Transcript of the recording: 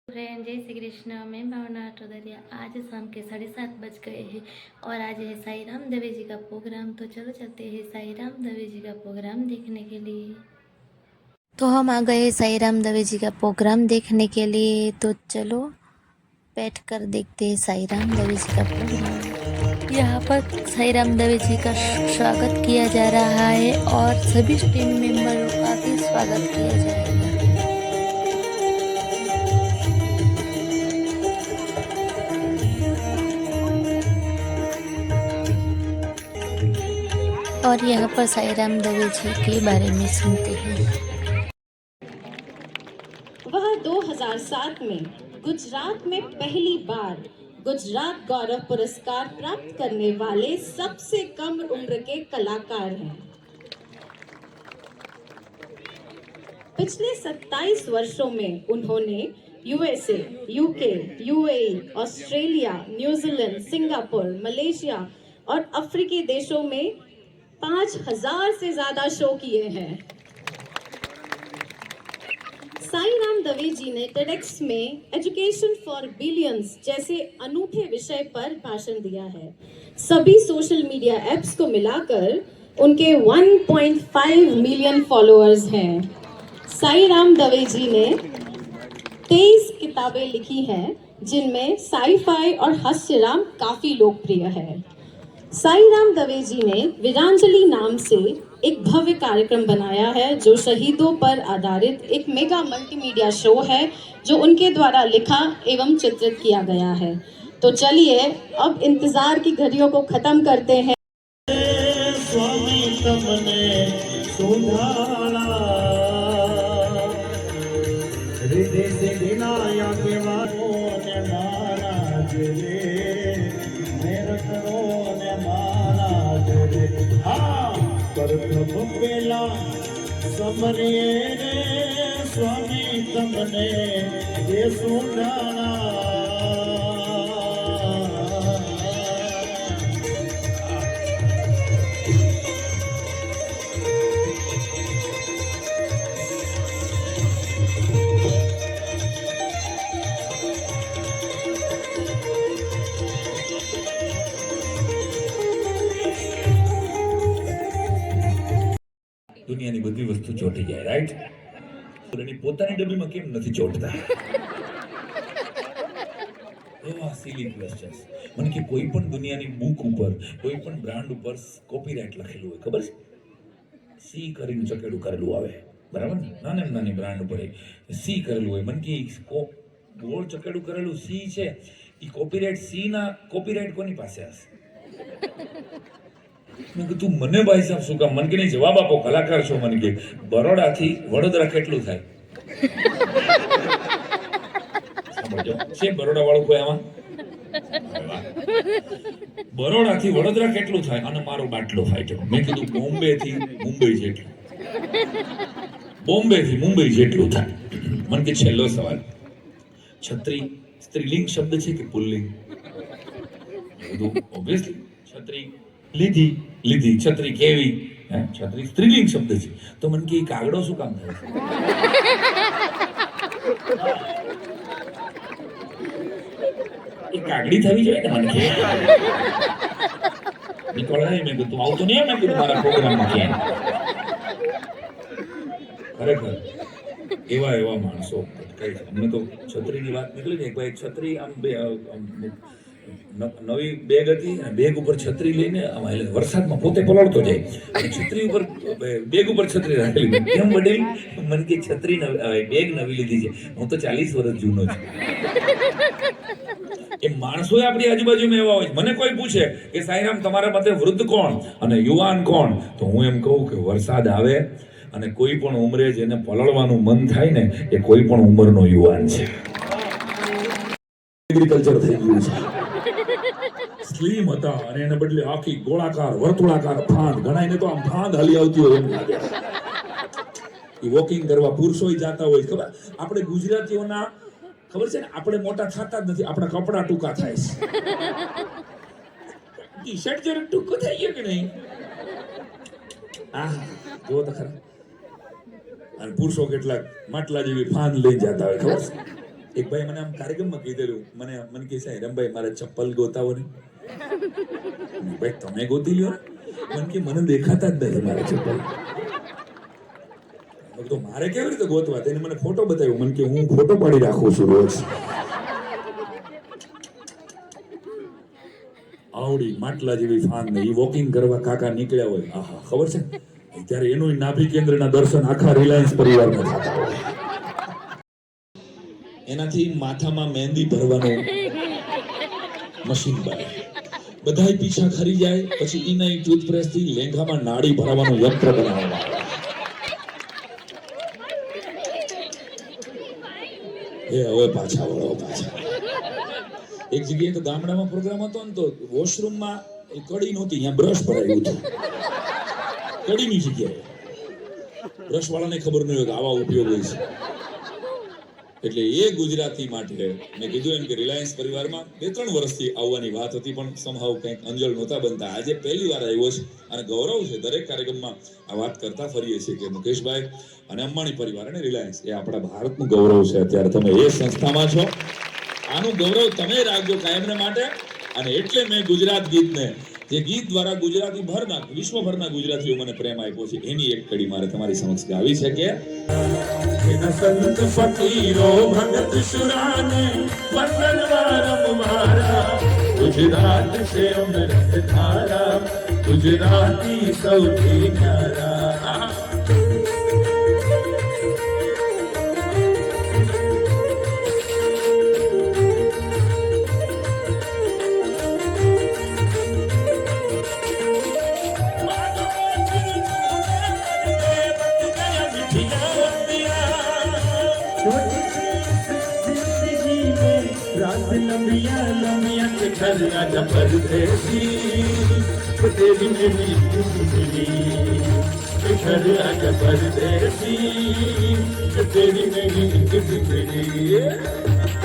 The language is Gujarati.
फ्रेंड जय श्री कृष्ण। मैं भावना आटोदरिया। आज शाम के 7:30 बज गए हैं और आज है साई राम दवे जी का प्रोग्राम। तो चलो चलते हैं साई राम दवे जी का प्रोग्राम देखने के लिए। तो हम आ गए साई राम दवे जी का प्रोग्राम देखने के लिए। तो चलो बैठ कर देखते हैं साई राम दवे जी का प्रोग्राम। यहाँ पर साई राम दवे जी का स्वागत किया जा रहा है और सभी टीम मेंबरों का भी स्वागत किया जाएगा। और यहाँ पर साई राम दवे जी के बारे में सुनते हैं। वह 2007 में गुजरात में पहली बार गुजरात गौरव पुरस्कार प्राप्त करने वाले सबसे कम उम्र के कलाकार हैं। पिछले 27 वर्षों में उन्होंने USA, UK, UAE, Australia, New Zealand, Singapore, Malaysia और अफ्रीकी देशों में 5000 से ज्यादा शो किए हैं। साई राम दवे जी ने टेडेक्स में एजुकेशन फॉर बिलियंस जैसे अनूठे विषय पर भाषण दिया है। सभी सोशल मीडिया एप्स को मिलाकर उनके 1.5 मिलियन फॉलोअर्स हैं। साई राम दवे जी ने 23 किताबें लिखी हैं, जिनमें साई-फाई और हास्यराम काफी लोकप्रिय है। साई राम दवे जी ने वीरांजलि नाम से एक भव्य कार्यक्रम बनाया है, जो शहीदों पर आधारित एक मेगा मल्टीमीडिया शो है, जो उनके द्वारा लिखा एवं चित्रित किया गया है। तो चलिए अब इंतजार की घड़ियों को खत्म करते हैं। स्वामी तमने सुधारा हृदय से विनाया के वालों ने मारा जले मेरे करो ने मारा जले हाँ पर प्रभु बेला समरिए स्वामी तमने ये सुधारा। દુનિયાની બધી વસ્તુ ચોટી જાય, રાઈટ? એની પોતાની ડબ્બીમાં કેમ નથી ચોટતા? એવા સિલી ક્વેશ્ચન્સ. મને કે કોઈ પણ દુનિયાની બુક ઉપર, કોઈ પણ બ્રાન્ડ ઉપર કોપીરાઇટ લખેલું હોય, ખબર છે? સી કરીને ચકેડું કરેલું આવે, બરાબર ને? નાની બ્રાન્ડ ઉપર સી કરેલું હોય. મને કે ગોળ ચકેડું કરેલું સી છે, એ કોપીરાઇટ સી ના કોપીરાઇટ કોની પાસે હશે? મેં કીધું મને ભાઈ સાહેબ શું કામ? મને કે નહીં, જવાબ આપો, કલાકાર છો. મને કે બરોડાથી વડોદરા કેટલું થાય? સમજો છે બરોડા વાળું કોઈ આમાં? બરોડાથી વડોદરા કેટલું થાય? અને મારો બાટલો ફાટ્યો. મેં કીધું બોમ્બે થી મુંબઈ જેટલું. બોમ્બે થી મુંબઈ જેટલું થાય. મને કે છેલ્લો સવાલ, છત્રી સ્ત્રીલિંગ શબ્દ છે કે પુલ્લિંગ? ઓબ્વિયસલી છત્રી લીધી છત્રી કેવી? છત્રી સ્ત્રીલિંગ શબ્દ છે. તો મને કે કાગડો શું કામ થાય છે? એ કાગડી થવી જોઈએ ને. મને કે નીકળે નહીં. મેં કીધું તું આવતો નહીં. મેં કીધું મારા પ્રોગ્રામમાં ક્યાંય. ખરેખર એવા માણસો અમને તો છત્રીની વાત નીકળી ને. એક છત્રી આમ નવી બેગ હતી, બેગ ઉપર છત્રી લઈને વરસાદમાં પોતે પલળતો જાય, છત્રી ઉપર બેગ ઉપર છત્રી રાખેલી. કેમ વડીલ? મને કે છત્રી બેગ નવી લીધી છે. હું તો 40 વર્ષ જૂનો છું. એ માણસો આપણી આજુબાજુમાં એવા હોય. મને કોઈ પૂછે કે સાઈરામ તમારા મતે વૃદ્ધ કોણ અને યુવાન કોણ, તો હું એમ કહું કે વરસાદ આવે અને કોઈ પણ ઉંમરે જેને પલળવાનું મન થાય ને, એ કોઈ પણ ઉંમરનો યુવાન છે. એગ્રીકલ્ચર થઈ ગયું છે. સ્લીમ હતા અને એને બદલે આખી ગોળાકાર વર્તુળાકાર ફાંદ. ઘણાને તો આમ ફાંદ હાલી આવતી હોય એમ લાગે. એ વોકિંગ કરવા પુરુષો જાતા હોય. ખબર આપણે ગુજરાતીઓના ખબર છે ને, આપણે મોટા થતા જ નથી, આપણા કપડા ટૂંકા થાય છે. ટી શર્ટ જરા ટૂંકું થઈ ગયું કે નહીં? આહા જો તો ખરા. અને પુરુષો કેટલાક માટલા જેવી ફાંદ લઈ જતા હોય, ખબર છે? એક ભાઈ મને આમ કાર્યક્રમમાં કીધેલું, મને કહે છે હેરામભાઈ મારે ચપ્પલ ગોતાવો ને. ભાઈ તમે ગોતી લ્યો ને. મને કે મને દેખાતા જ નથી મારા ચપ્પલ. મેં કીધું મારે કેવી રીતે ગોતવા? તેને મને ફોટો બતાવ્યો. મને કે હું ફોટો પાડી રાખું છું રોજ. આવડી માટલા જેવી ફાન ને ઈ વોકિંગ કરવા કાકા નીકળ્યા હોય, આહા ખબર છે, ત્યારે એનું નાભી કેન્દ્રના દર્શન આખા રિલાયન્સ પરિવારમાં થતા હોય. એનાથી માથામાં મહેંદી ભરવાનું મશીન બને. બધાય પીછા ખરી જાય પછી ઈના ટૂથબ્રશ થી લેંઘામાં નાડી ભરાવાનું યંત્ર બનાવવામાં આવે. હવે પાછા વળો પાછા. એક જગ્યાએ તો ગામડામાં પ્રોગ્રામ હતો ને, તો વોશરૂમમાં કડી નહોતી, અહીંયા બ્રશ ભરાયું હતું. કડીની જગ્યાએ બ્રશ વાળાને ખબર ન હોય કે આવા ઉપયોગ હોય છે. એટલે એ ગુજરાતી માટે મેં કીધું એમ કે રિલાયન્સ પરિવારમાં 2-3 વર્ષથી આવવાની વાત હતી, પણ સમહાવ કંઈક અંજળ નહોતા બનતા. આજે પહેલી વાર આવ્યો છે અને ગૌરવ છે. દરેક કાર્યક્રમમાં આ વાત કરતા ફરીએ છીએ કે મુકેશભાઈ અને અંબાણી પરિવાર અને રિલાયન્સ એ આપણા ભારતનું ગૌરવ છે. અત્યારે તમે એ સંસ્થામાં છો, આનું ગૌરવ તમે રાખજો કાયમને માટે. અને એટલે મેં ગુજરાત ગીતને, જે ગીત દ્વારા ગુજરાતી ભરના વિશ્વભરના ગુજરાતીઓ મને પ્રેમ આપ્યો છે, એની એક કડી મારે તમારી સમક્ષ ગાવી છે કે સંત ફકીરો ભગત શુરાને વતનવારમ મારા, ગુજરાત છે અમૃત ધારા, ગુજરાતી સૌથી ન્યારા. रात लंबिया लंबिया के घर आजा परदेसी, तेरी मेरी जिंदगी के घर आजा परदेसी, तेरी मेरी जिंदगी.